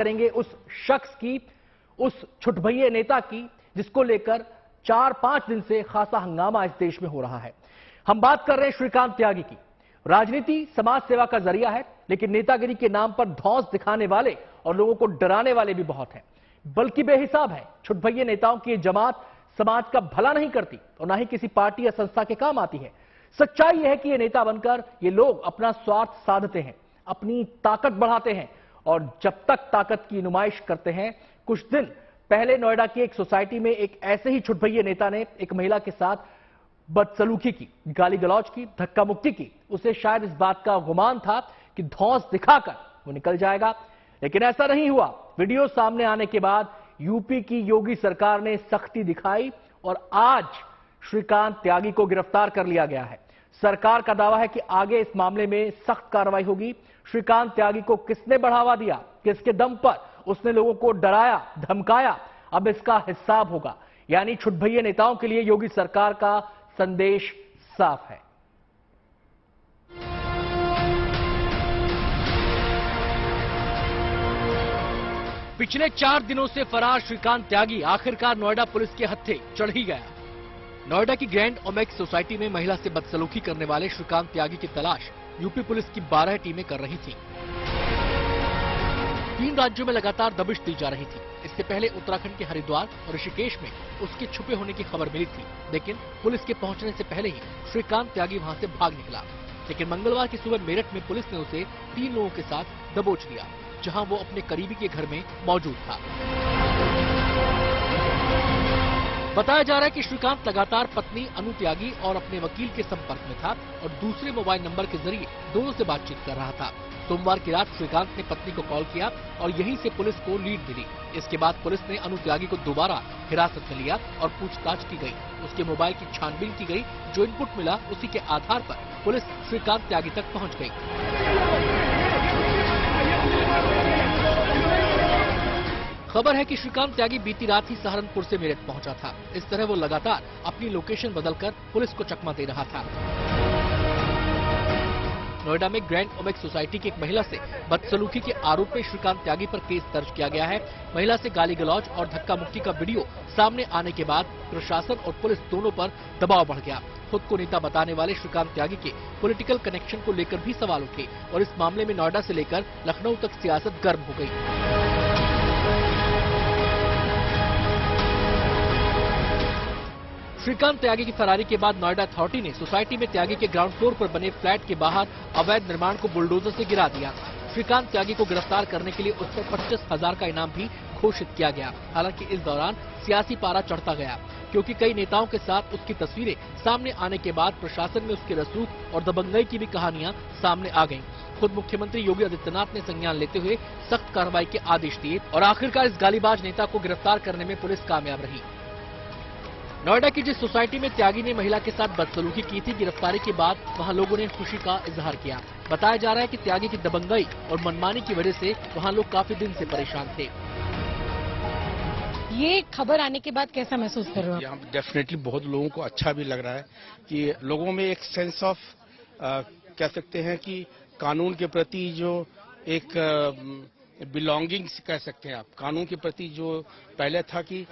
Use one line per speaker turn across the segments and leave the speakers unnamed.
करेंगे उस शख्स की, उस छुटभइये नेता की, जिसको लेकर 4-5 दिन से खासा हंगामा इस देश में हो रहा है। हम बात कर रहे हैं श्रीकांत त्यागी की। राजनीति समाज सेवा का जरिया है, लेकिन नेतागिरी के नाम पर धौंस दिखाने वाले और लोगों को डराने वाले भी बहुत हैं, बल्कि बेहिसाब है। छुटभइये नेताओं की जमात समाज का भला नहीं करती और ना ही किसी पार्टी या संस्था के काम आती है। सच्चाई यह है कि ये नेता बनकर ये लोग अपना स्वार्थ साधते हैं, अपनी ताकत बढ़ाते हैं और जब तक ताकत की नुमाइश करते हैं। कुछ दिन पहले नोएडा की एक सोसाइटी में एक ऐसे ही छुटभइये नेता ने एक महिला के साथ बदसलूकी की, गाली गलौज की, धक्का मुक्की की। उसे शायद इस बात का गुमान था कि धौंस दिखाकर वो निकल जाएगा, लेकिन ऐसा नहीं हुआ। वीडियो सामने आने के बाद यूपी की योगी सरकार ने सख्ती दिखाई और आज श्रीकांत त्यागी को गिरफ्तार कर लिया गया है। सरकार का दावा है कि आगे इस मामले में सख्त कार्रवाई होगी। श्रीकांत त्यागी को किसने बढ़ावा दिया, किसके दम पर उसने लोगों को डराया, धमकाया, अब इसका हिसाब होगा। यानी छुटभइये नेताओं के लिए योगी सरकार का संदेश साफ है। पिछले 4 दिनों से फरार श्रीकांत त्यागी आखिरकार नोएडा पुलिस के हत्थे चढ़ ही गया। नोएडा की ग्रैंड ओमेक्स सोसाइटी में महिला से बदसलूकी करने वाले श्रीकांत त्यागी की तलाश यूपी पुलिस की 12 टीमें कर रही थी। 3 राज्यों में लगातार दबिश दी जा रही थी। इससे पहले उत्तराखंड के हरिद्वार और ऋषिकेश में उसके छुपे होने की खबर मिली थी, लेकिन पुलिस के पहुंचने से पहले ही श्रीकांत त्यागी वहां से भाग निकला। लेकिन मंगलवार की सुबह मेरठ में पुलिस ने उसे 3 लोगों के साथ दबोच लिया, जहां वो अपने करीबी के घर में मौजूद था। बताया जा रहा है कि श्रीकांत लगातार पत्नी अनु त्यागी और अपने वकील के संपर्क में था और दूसरे मोबाइल नंबर के जरिए दोनों से बातचीत कर रहा था। सोमवार की रात श्रीकांत ने पत्नी को कॉल किया और यहीं से पुलिस को लीड मिली। इसके बाद पुलिस ने अनु त्यागी को दोबारा हिरासत में लिया और पूछताछ की गई। उसके मोबाइल की छानबीन की गई। जो इनपुट मिला उसी के आधार पर पुलिस श्रीकांत त्यागी तक पहुंच गई। खबर है कि श्रीकांत त्यागी बीती रात ही सहारनपुर से मेरठ पहुंचा था। इस तरह वो लगातार अपनी लोकेशन बदलकर पुलिस को चकमा दे रहा था। नोएडा में ग्रैंड ओमेक्स सोसाइटी की एक महिला से बदसलूकी के आरोप में श्रीकांत त्यागी पर केस दर्ज किया गया है। महिला से गाली गलौज और धक्का मुक्की का वीडियो सामने आने के बाद प्रशासन और पुलिस दोनों पर दबाव बढ़ गया। खुद को नेता बताने वाले श्रीकांत त्यागी के पॉलिटिकल कनेक्शन को लेकर भी सवाल उठे और इस मामले में नोएडा से लेकर लखनऊ तक सियासत गर्म हो गई। श्रीकांत त्यागी की फरारी के बाद नोएडा अथॉरिटी ने सोसाइटी में त्यागी के ग्राउंड फ्लोर पर बने फ्लैट के बाहर अवैध निर्माण को बुलडोजर से गिरा दिया। श्रीकांत त्यागी को गिरफ्तार करने के लिए उस पर 25,000 का इनाम भी घोषित किया गया। हालांकि इस दौरान सियासी पारा चढ़ता गया, क्योंकि कई नेताओं के साथ उसकी तस्वीरें सामने आने के बाद प्रशासन में उसके रसूख और दबंगई की भी कहानियां सामने आ गईं। खुद मुख्यमंत्री योगी आदित्यनाथ ने संज्ञान लेते हुए सख्त कार्रवाई के आदेश दिए और आखिरकार इस गालीबाज नेता को गिरफ्तार करने में पुलिस कामयाब रही। नोएडा की जिस सोसाइटी में त्यागी ने महिला के साथ बदसलूकी की थी, गिरफ्तारी के बाद वहां लोगों ने खुशी का इजहार किया। बताया जा रहा है कि त्यागी की दबंगई और मनमानी की वजह से वहां लोग काफी दिन से परेशान थे।
ये खबर आने के बाद कैसा महसूस कर रहे हो?
यहाँ डेफिनेटली बहुत लोगों को अच्छा भी लग रहा है कि लोगों में एक सेंस ऑफ कह सकते हैं कि कानून के प्रति जो एक बिलोंगिंग्स कह सकते हैं आप, कानून के प्रति जो पहले था कि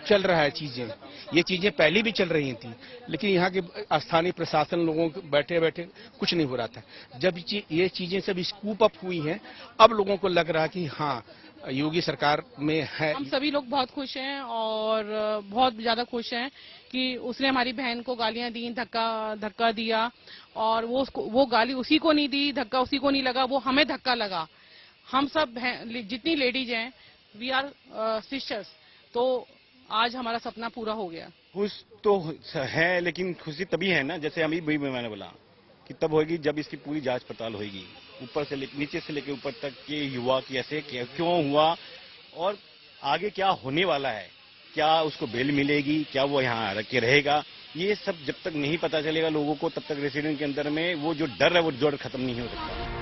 चल रहा है चीजें, ये चीजें पहले भी चल रही थी, लेकिन यहाँ के स्थानीय प्रशासन लोगों को बैठे बैठे कुछ नहीं हो रहा था। जब ये चीजें सब स्कूप अप हुई हैं, अब लोगों को लग रहा है कि हाँ योगी सरकार में है।
हम सभी लोग बहुत खुश हैं और बहुत ज्यादा खुश हैं कि उसने हमारी बहन को गालियां दी, धक्का दिया और वो गाली उसी को नहीं दी, धक्का उसी को नहीं लगा, वो हमें धक्का लगा। हम सब जितनी लेडीज हैं वी आर सिस्टर्स, तो आज हमारा सपना पूरा हो गया।
खुश तो है, लेकिन खुशी तभी है ना, जैसे अभी भी मैंने बोला कि तब होगी जब इसकी पूरी जांच पड़ताल होगी, ऊपर से नीचे से लेकर ऊपर तक कि हुआ कैसे, क्यों हुआ और आगे क्या होने वाला है, क्या उसको बेल मिलेगी, क्या वो यहाँ रख के रहेगा, ये सब जब तक नहीं पता चलेगा लोगों को, तब तक रेसिडेंट के अंदर में वो जो डर है वो डर खत्म नहीं हो सकता।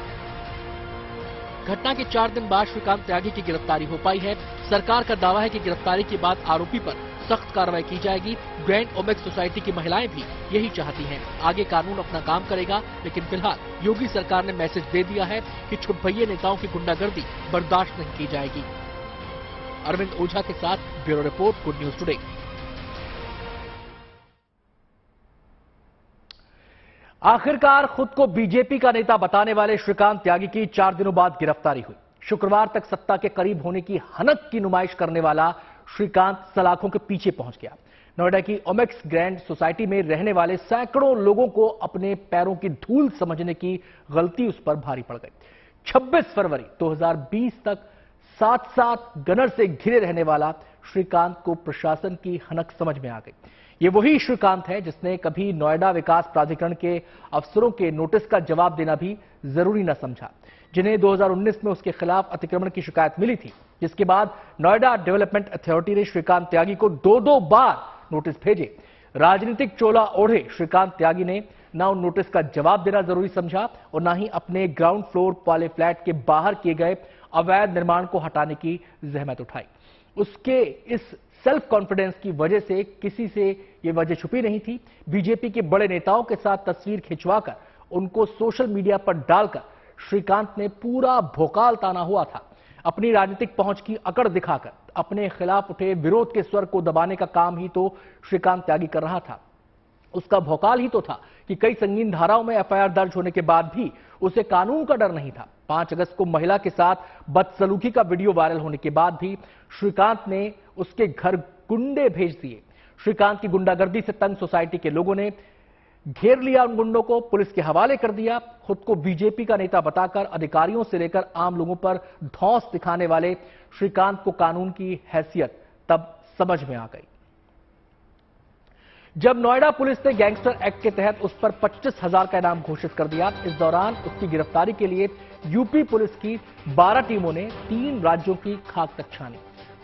घटना के 4 दिन बाद श्रीकांत त्यागी की गिरफ्तारी हो पाई है। सरकार का दावा है कि गिरफ्तारी के बाद आरोपी पर सख्त कार्रवाई की जाएगी। ग्रैंड ओमेक्स सोसाइटी की महिलाएं भी यही चाहती हैं। आगे कानून अपना काम करेगा, लेकिन फिलहाल योगी सरकार ने मैसेज दे दिया है कि छुटभइये नेताओं की गुंडागर्दी बर्दाश्त नहीं की जाएगी। अरविंद ओझा के साथ bureau report, good news today. आखिरकार खुद को बीजेपी का नेता बताने वाले श्रीकांत त्यागी की 4 दिनों बाद गिरफ्तारी हुई। शुक्रवार तक सत्ता के करीब होने की हनक की नुमाइश करने वाला श्रीकांत सलाखों के पीछे पहुंच गया। नोएडा की ओमेक्स ग्रैंड सोसाइटी में रहने वाले सैकड़ों लोगों को अपने पैरों की धूल समझने की गलती उस पर भारी पड़ गई। 26 फरवरी 2020 तक 7-7 गनर से घिरे रहने वाला श्रीकांत को प्रशासन की हनक समझ में आ गई। ये वही श्रीकांत है जिसने कभी नोएडा विकास प्राधिकरण के अफसरों के नोटिस का जवाब देना भी जरूरी न समझा, जिन्हें 2019 में उसके खिलाफ अतिक्रमण की शिकायत मिली थी, जिसके बाद नोएडा डेवलपमेंट अथॉरिटी ने श्रीकांत त्यागी को 2-2 बार नोटिस भेजे। राजनीतिक चोला ओढ़े श्रीकांत त्यागी ने न उन नोटिस का जवाब देना जरूरी समझा और न ही अपने ग्राउंड फ्लोर वाले फ्लैट के बाहर किए गए अवैध निर्माण को हटाने की जहमत उठाई। उसके इस सेल्फ कॉन्फिडेंस की वजह से किसी से यह वजह छुपी नहीं थी। बीजेपी के बड़े नेताओं के साथ तस्वीर खिंचवाकर उनको सोशल मीडिया पर डालकर श्रीकांत ने पूरा भोकाल ताना हुआ था। अपनी राजनीतिक पहुंच की अकड़ दिखाकर अपने खिलाफ उठे विरोध के स्वर को दबाने का काम ही तो श्रीकांत त्यागी कर रहा था। उसका भौकाल ही तो था कि कई संगीन धाराओं में एफआईआर दर्ज होने के बाद भी उसे कानून का डर नहीं था। 5 अगस्त को महिला के साथ बदसलूकी का वीडियो वायरल होने के बाद भी श्रीकांत ने उसके घर गुंडे भेज दिए। श्रीकांत की गुंडागर्दी से तंग सोसाइटी के लोगों ने घेर लिया, उन गुंडों को पुलिस के हवाले कर दिया। खुद को बीजेपी का नेता बताकर अधिकारियों से लेकर आम लोगों पर धौंस दिखाने वाले श्रीकांत को कानून की हैसियत तब समझ में आ गई जब नोएडा पुलिस ने गैंगस्टर एक्ट के तहत उस पर 25,000 का इनाम घोषित कर दिया। इस दौरान उसकी गिरफ्तारी के लिए यूपी पुलिस की 12 टीमों ने 3 राज्यों की खाक तक छानी।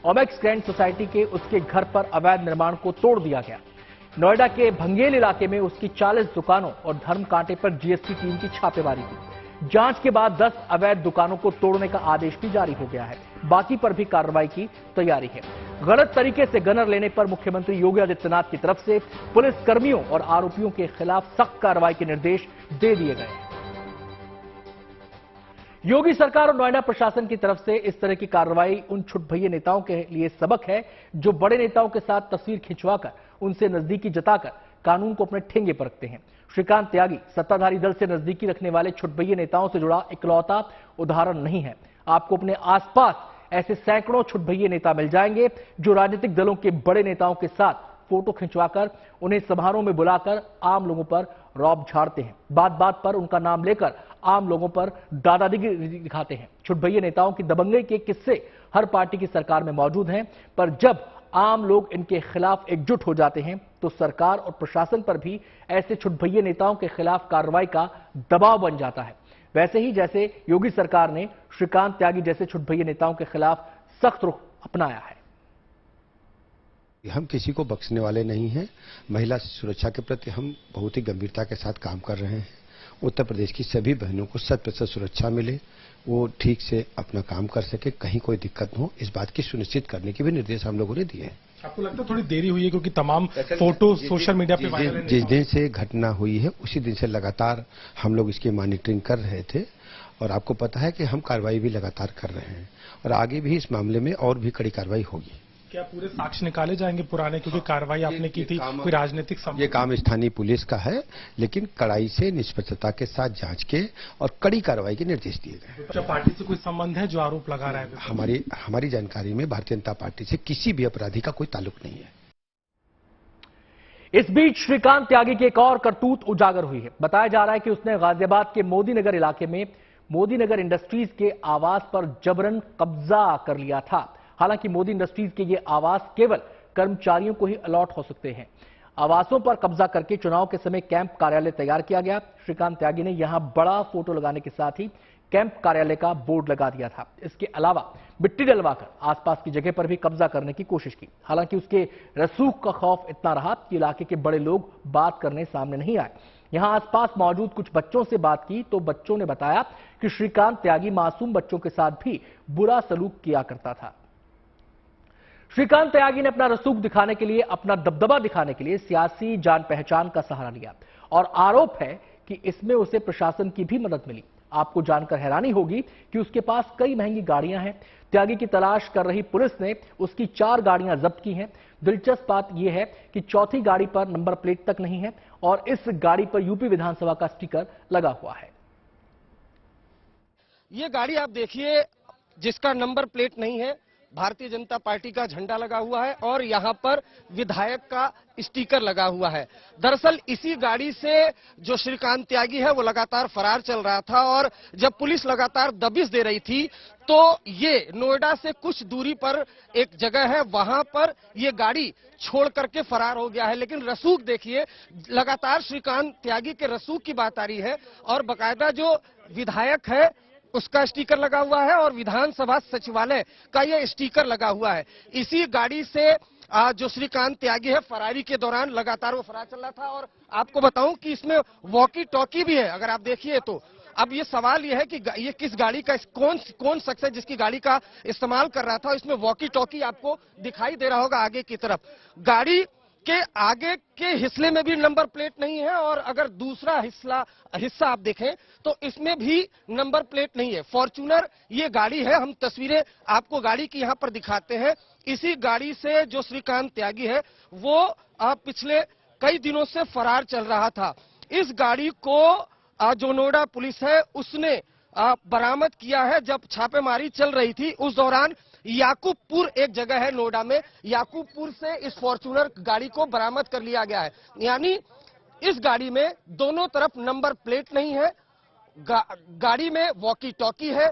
ओमेक्स ग्रैंड सोसाइटी के उसके घर पर अवैध निर्माण को तोड़ दिया गया। नोएडा के भंगेल इलाके में उसकी 40 दुकानों और धर्म कांटे पर जीएसटी टीम की छापेमारी की। जांच के बाद 10 अवैध दुकानों को तोड़ने का आदेश भी जारी हो गया है। बाकी पर भी कार्रवाई की तैयारी है। गलत तरीके से गनर लेने पर मुख्यमंत्री योगी आदित्यनाथ की तरफ से पुलिस कर्मियों और आरोपियों के खिलाफ सख्त कार्रवाई के निर्देश दे दिए गए। योगी सरकार और नोएडा प्रशासन की तरफ से इस तरह की कार्रवाई उन छुटभइये नेताओं के लिए सबक है जो बड़े नेताओं के साथ तस्वीर खिंचवाकर उनसे नजदीकी जताकर कानून को अपने ठेंगे पर रखते हैं। श्रीकांत त्यागी सत्ताधारी दल से नजदीकी रखने वाले छुटभइये नेताओं से जुड़ा इकलौता उदाहरण नहीं है। आपको अपने आसपास ऐसे सैकड़ों छुटभइये नेता मिल जाएंगे जो राजनीतिक दलों के बड़े नेताओं के साथ फोटो खिंचवाकर उन्हें समारोह में बुलाकर आम लोगों पर रौब झाड़ते हैं। बात बात पर उनका नाम लेकर आम लोगों पर दादागिरी दिखाते हैं। छुटभइये नेताओं की दबंगई के किस्से हर पार्टी की सरकार में मौजूद हैं, पर जब आम लोग इनके खिलाफ एकजुट हो जाते हैं तो सरकार और प्रशासन पर भी ऐसे छुटभइये नेताओं के खिलाफ कार्रवाई का दबाव बन जाता है। वैसे ही जैसे योगी सरकार ने श्रीकांत त्यागी जैसे छुटभइये नेताओं के खिलाफ सख्त रुख अपनाया है।
हम किसी को बख्शने वाले नहीं हैं। महिला सुरक्षा के प्रति हम बहुत ही गंभीरता के साथ काम कर रहे हैं। उत्तर प्रदेश की सभी बहनों को 100% सुरक्षा मिले, वो ठीक से अपना काम कर सके, कहीं कोई दिक्कत न हो, इस बात की सुनिश्चित करने के भी निर्देश हम लोगों ने दिए हैं।
आपको लगता है थोड़ी देरी हुई है क्योंकि तमाम फोटो सोशल मीडिया पे वायरल हैं?
जिस दिन से घटना हुई है उसी दिन से लगातार हम लोग इसकी मॉनिटरिंग कर रहे थे और आपको पता है कि हम कार्रवाई भी लगातार कर रहे हैं और आगे भी इस मामले में और भी कड़ी कार्रवाई होगी।
क्या पूरे साक्ष्य निकाले जाएंगे पुराने, क्योंकि कार्रवाई आपने की थी, कोई राजनीतिक
ये काम स्थानीय पुलिस का है, लेकिन कड़ाई से निष्पक्षता के साथ जांच के और कड़ी कार्रवाई के निर्देश दिए गए।
क्या पार्टी से कोई संबंध है जो आरोप लगा रहा है?
हमारी जानकारी में भारतीय जनता पार्टी से किसी भी अपराधी का कोई ताल्लुक नहीं है।
इस बीच श्रीकांत त्यागी की एक और करतूत उजागर हुई है। बताया जा रहा है कि उसने गाजियाबाद के मोदीनगर इलाके में मोदीनगर इंडस्ट्रीज के आवास पर जबरन कब्जा कर लिया था। हालांकि मोदी इंडस्ट्रीज के ये आवास केवल कर्मचारियों को ही अलॉट हो सकते हैं। आवासों पर कब्जा करके चुनाव के समय कैंप कार्यालय तैयार किया गया। श्रीकांत त्यागी ने यहां बड़ा फोटो लगाने के साथ ही कैंप कार्यालय का बोर्ड लगा दिया था। इसके अलावा मिट्टी डलवाकर आसपास की जगह पर भी कब्जा करने की कोशिश की। हालांकि उसके रसूख का खौफ इतना रहा कि इलाके के बड़े लोग बात करने सामने नहीं आए। यहां आसपास मौजूद कुछ बच्चों से बात की तो बच्चों ने बताया कि श्रीकांत त्यागी मासूम बच्चों के साथ भी बुरा सलूक किया करता था। श्रीकांत त्यागी ने अपना रसूख दिखाने के लिए, अपना दबदबा दिखाने के लिए सियासी जान पहचान का सहारा लिया और आरोप है कि इसमें उसे प्रशासन की भी मदद मिली। आपको जानकर हैरानी होगी कि उसके पास कई महंगी गाड़ियां हैं। त्यागी की तलाश कर रही पुलिस ने उसकी 4 गाड़ियां जब्त की हैं। दिलचस्प बात यह है कि चौथी गाड़ी पर नंबर प्लेट तक नहीं है और इस गाड़ी पर यूपी विधानसभा का स्टिकर लगा हुआ है।
ये गाड़ी आप देखिए, जिसका नंबर प्लेट नहीं है, भारतीय जनता पार्टी का झंडा लगा हुआ है और यहाँ पर विधायक का स्टिकर लगा हुआ है। दरअसल इसी गाड़ी से जो श्रीकांत त्यागी है वो लगातार फरार चल रहा था और जब पुलिस लगातार दबिश दे रही थी तो ये नोएडा से कुछ दूरी पर एक जगह है, वहां पर ये गाड़ी छोड़ करके फरार हो गया है। लेकिन रसूख देखिए, लगातार श्रीकांत त्यागी के रसूख की बात आ रही है और बाकायदा जो विधायक है उसका स्टिकर लगा हुआ है और विधानसभा सचिवालय का यह स्टिकर लगा हुआ है। इसी गाड़ी से जो श्रीकांत त्यागी है, फरारी के दौरान लगातार वो फरार चल रहा था। और आपको बताऊं कि इसमें वॉकी टॉकी भी है, अगर आप देखिए तो। अब ये सवाल ये है कि ये किस गाड़ी का, कौन शख्स है जिसकी गाड़ी का इस्तेमाल कर रहा था। इसमें वॉकी टॉकी आपको दिखाई दे रहा होगा आगे की तरफ। गाड़ी के आगे के हिस्से में भी नंबर प्लेट नहीं है और अगर दूसरा हिस्सा आप देखें तो इसमें भी नंबर प्लेट नहीं है। फॉर्च्यूनर ये गाड़ी है, हम तस्वीरें आपको गाड़ी की यहां पर दिखाते हैं। इसी गाड़ी से जो श्रीकांत त्यागी है वो पिछले कई दिनों से फरार चल रहा था। इस गाड़ी को जो नोएडा पुलिस है उसने बरामद किया है। जब छापेमारी चल रही थी उस दौरान याकूबपुर एक जगह है नोएडा में, याकूबपुर से इस फॉर्च्यूनर गाड़ी को बरामद कर लिया गया है। यानी इस गाड़ी में दोनों तरफ नंबर प्लेट नहीं है, गाड़ी में वॉकी टॉकी है,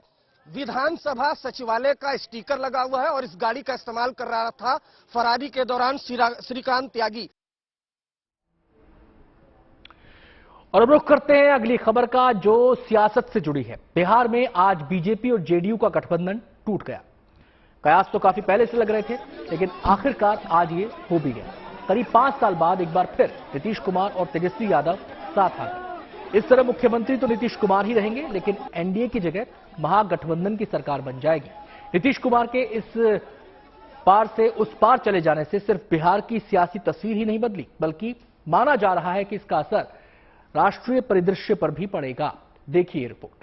विधानसभा सचिवालय का स्टिकर लगा हुआ है और इस गाड़ी का इस्तेमाल कर रहा था फरारी के दौरान श्रीकांत त्यागी।
और अब रुख करते हैं अगली खबर का, जो सियासत से जुड़ी है। बिहार में आज बीजेपी और जेडीयू का गठबंधन टूट गया। कयास तो काफी पहले से लग रहे थे, लेकिन आखिरकार आज ये हो भी गया। करीब 5 साल बाद एक बार फिर नीतीश कुमार और तेजस्वी यादव साथ आ गए। इस तरह मुख्यमंत्री तो नीतीश कुमार ही रहेंगे, लेकिन एनडीए की जगह महागठबंधन की सरकार बन जाएगी। नीतीश कुमार के इस पार से उस पार चले जाने से सिर्फ बिहार की सियासी तस्वीर ही नहीं बदली, बल्कि माना जा रहा है कि इसका असर राष्ट्रीय परिदृश्य पर भी पड़ेगा। देखिए रिपोर्ट।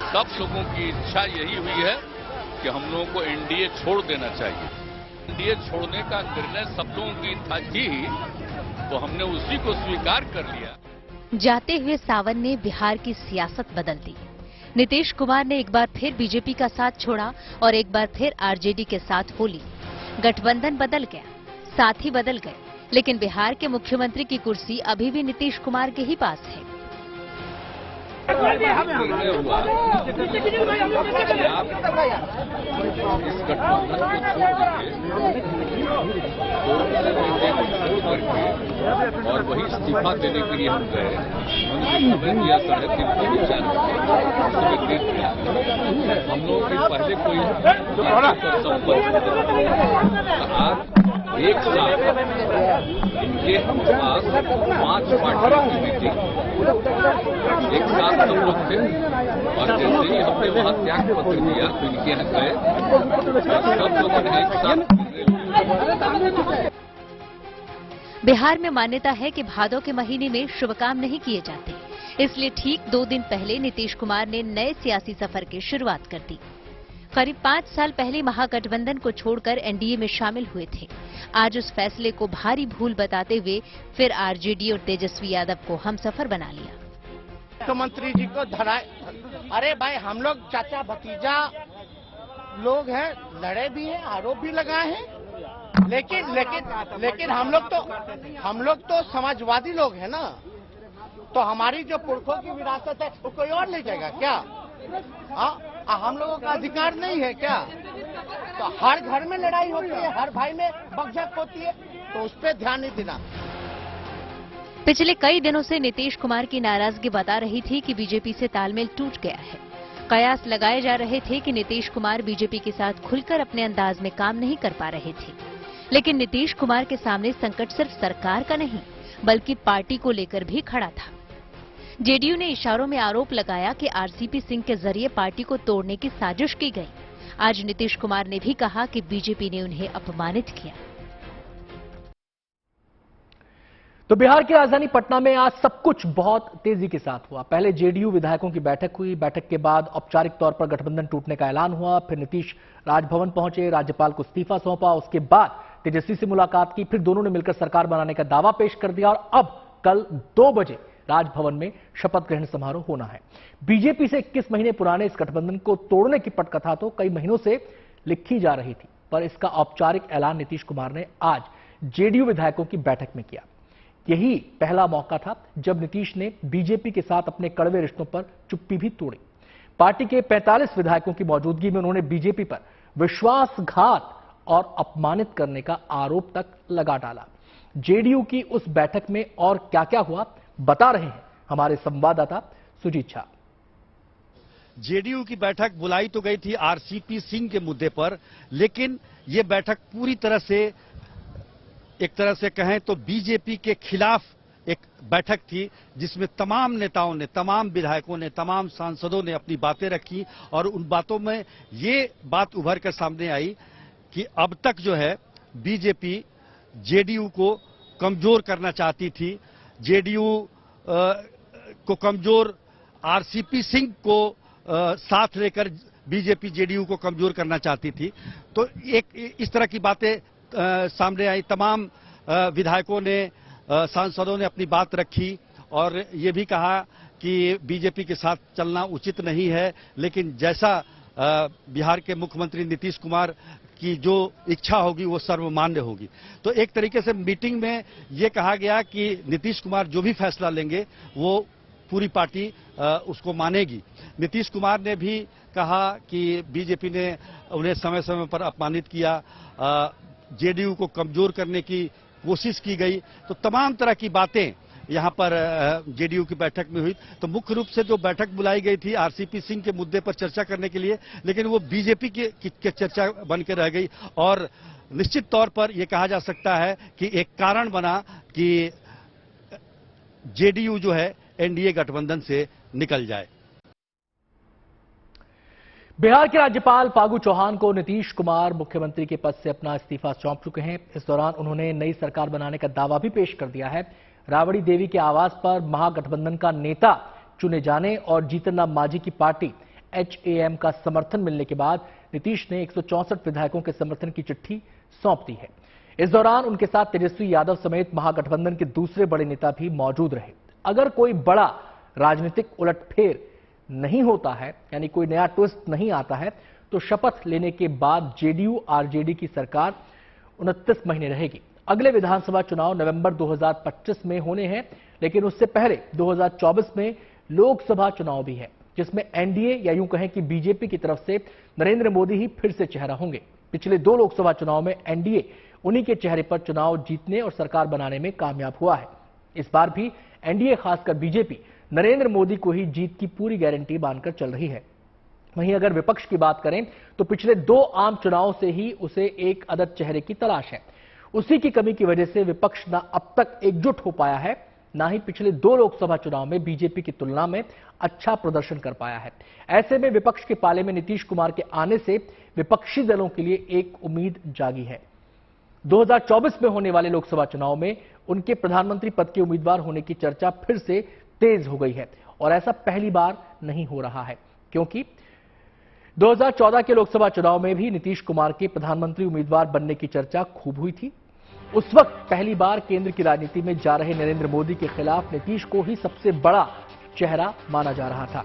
सब लोगों की इच्छा यही हुई है कि हम लोगों को एनडीए छोड़ देना चाहिए। एनडीए छोड़ने का निर्णय सब लोगों की थी, तो हमने उसी को स्वीकार कर लिया।
जाते हुए सावन ने बिहार की सियासत बदल दी। नीतीश कुमार ने एक बार फिर बीजेपी का साथ छोड़ा और एक बार फिर आरजेडी के साथ हो ली। गठबंधन बदल गया, साथी बदल गए, लेकिन बिहार के मुख्यमंत्री की कुर्सी अभी भी नीतीश कुमार के ही पास है।
और वही इस्तीफा देने के लिए हम गए। उन्होंने दिया 3.5 हम लोग के पहले कोई आज 1 साल इनके पास 5 पार्टियों की मीटिंग, एक साथ सब लोग थे और जैसे ही हमने वहां त्याग पत्र दिया तो इनके यहाँ गए, सब लोगों ने एक साथ।
बिहार में मान्यता है कि भादों के महीने में शुभ काम नहीं किए जाते, इसलिए ठीक 2 दिन पहले नीतीश कुमार ने नए सियासी सफर की शुरुआत कर दी। करीब 5 साल पहले महागठबंधन को छोड़कर एनडीए में शामिल हुए थे। आज उस फैसले को भारी भूल बताते हुए फिर आरजेडी और तेजस्वी यादव को हमसफर बना लिया।
मुख्यमंत्री जी को धराए, अरे भाई हम लोग चाचा भतीजा लोग हैं, लड़े भी हैं, आरोप भी लगाए हैं, लेकिन हम लोग तो समाजवादी लोग हैं ना, तो हमारी जो पुरखों की विरासत है वो कोई और ले जाएगा क्या? हम लोगों का अधिकार नहीं है क्या? तो हर घर में लड़ाई होती है, हर भाई में बकझक होती है, तो उस पर ध्यान नहीं देना।
पिछले कई दिनों से नीतीश कुमार की नाराजगी बता रही थी कि बीजेपी से तालमेल टूट गया है। कयास लगाए जा रहे थे कि नीतीश कुमार बीजेपी के साथ खुलकर अपने अंदाज में काम नहीं कर पा रहे थे। लेकिन नीतीश कुमार के सामने संकट सिर्फ सरकार का नहीं बल्कि पार्टी को लेकर भी खड़ा था। जेडीयू ने इशारों में आरोप लगाया कि आरसीपी सिंह के जरिए पार्टी को तोड़ने की साजिश की गई। आज नीतीश कुमार ने भी कहा कि बीजेपी ने उन्हें अपमानित किया।
तो बिहार की राजधानी पटना में आज सब कुछ बहुत तेजी के साथ हुआ। पहले जेडीयू विधायकों की बैठक हुई। बैठक के बाद औपचारिक तौर पर गठबंधन टूटने का ऐलान हुआ। फिर नीतीश राजभवन पहुंचे, राज्यपाल को इस्तीफा सौंपा। उसके बाद तेजस्वी से मुलाकात की। फिर दोनों ने मिलकर सरकार बनाने का दावा पेश कर दिया और अब कल 2 बजे राजभवन में शपथ ग्रहण समारोह होना है। बीजेपी से 21 महीने पुराने इस गठबंधन को तोड़ने की पटकथा तो कई महीनों से लिखी जा रही थी, पर इसका औपचारिक ऐलान नीतीश कुमार ने आज जेडीयू विधायकों की बैठक में किया। यही पहला मौका था जब नीतीश ने बीजेपी के साथ अपने कड़वे रिश्तों पर चुप्पी भी तोड़ी। पार्टी के 45 विधायकों की मौजूदगी में उन्होंने बीजेपी पर विश्वासघात और अपमानित करने का आरोप तक लगा डाला। जेडीयू की उस बैठक में और क्या क्या हुआ बता रहे हैं हमारे संवाददाता सुजीत झा।
जेडीयू की बैठक बुलाई तो गई थी आरसीपी सिंह के मुद्दे पर, लेकिन यह बैठक पूरी तरह से एक तरह से कहें तो बीजेपी के खिलाफ एक बैठक थी, जिसमें तमाम नेताओं ने, तमाम विधायकों ने, तमाम सांसदों ने अपनी बातें रखी और उन बातों में ये बात उभर कर सामने आई कि अब तक जो है बीजेपी जेडीयू को कमजोर करना चाहती थी। जेडीयू को कमजोर, आरसीपी सिंह को साथ लेकर बीजेपी जेडीयू को कमजोर करना चाहती थी। तो एक इस तरह की बातें सामने आई। तमाम विधायकों ने, सांसदों ने अपनी बात रखी और ये भी कहा कि बीजेपी के साथ चलना उचित नहीं है, लेकिन जैसा बिहार के मुख्यमंत्री नीतीश कुमार की जो इच्छा होगी वो सर्वमान्य होगी। तो एक तरीके से मीटिंग में ये कहा गया कि नीतीश कुमार जो भी फैसला लेंगे वो पूरी पार्टी उसको मानेगी। नीतीश कुमार ने भी कहा कि बीजेपी ने उन्हें समय समय पर अपमानित किया, जेडीयू को कमजोर करने की कोशिश की गई। तो तमाम तरह की बातें यहां पर जेडीयू की बैठक में हुई। तो मुख्य रूप से जो बैठक बुलाई गई थी आरसीपी सिंह के मुद्दे पर चर्चा करने के लिए, लेकिन वो बीजेपी की चर्चा बनकर रह गई और निश्चित तौर पर यह कहा जा सकता है कि एक कारण बना कि जेडीयू जो है एनडीए गठबंधन से निकल जाए।
बिहार के राज्यपाल फागू चौहान को नीतीश कुमार मुख्यमंत्री के पद से अपना इस्तीफा सौंप चुके हैं। इस दौरान उन्होंने नई सरकार बनाने का दावा भी पेश कर दिया है। राबड़ी देवी के आवास पर महागठबंधन का नेता चुने जाने और जीतन राम मांझी की पार्टी HAM का समर्थन मिलने के बाद नीतीश ने 164 विधायकों के समर्थन की चिट्ठी सौंप दी है। इस दौरान उनके साथ तेजस्वी यादव समेत महागठबंधन के दूसरे बड़े नेता भी मौजूद रहे। अगर कोई बड़ा राजनीतिक उलटफेर नहीं होता है, यानी कोई नया ट्विस्ट नहीं आता है, तो शपथ लेने के बाद जेडीयू आरजेडी की सरकार 29 महीने रहेगी। अगले विधानसभा चुनाव नवंबर 2025 में होने हैं, लेकिन उससे पहले 2024 में लोकसभा चुनाव भी है, जिसमें एनडीए या यूं कहें कि बीजेपी की तरफ से नरेंद्र मोदी ही फिर से चेहरा होंगे। पिछले 2 लोकसभा चुनाव में एनडीए उन्हीं के चेहरे पर चुनाव जीतने और सरकार बनाने में कामयाब हुआ है। इस बार भी एनडीए, खासकर बीजेपी, नरेंद्र मोदी को ही जीत की पूरी गारंटी मानकर चल रही है। वहीं अगर विपक्ष की बात करें तो पिछले 2 आम चुनाव से ही उसे एक अदद चेहरे की तलाश है। उसी की कमी की वजह से विपक्ष न अब तक एकजुट हो पाया है, ना ही पिछले 2 लोकसभा चुनाव में बीजेपी की तुलना में अच्छा प्रदर्शन कर पाया है। ऐसे में विपक्ष के पाले में नीतीश कुमार के आने से विपक्षी दलों के लिए एक उम्मीद जागी है। 2024 में होने वाले लोकसभा चुनाव में उनके प्रधानमंत्री पद के उम्मीदवार होने की चर्चा फिर से तेज हो गई है और ऐसा पहली बार नहीं हो रहा है, क्योंकि 2014 के लोकसभा चुनाव में भी नीतीश कुमार के प्रधानमंत्री उम्मीदवार बनने की चर्चा खूब हुई थी। उस वक्त पहली बार केंद्र की राजनीति में जा रहे नरेंद्र मोदी के खिलाफ नीतीश को ही सबसे बड़ा चेहरा माना जा रहा था।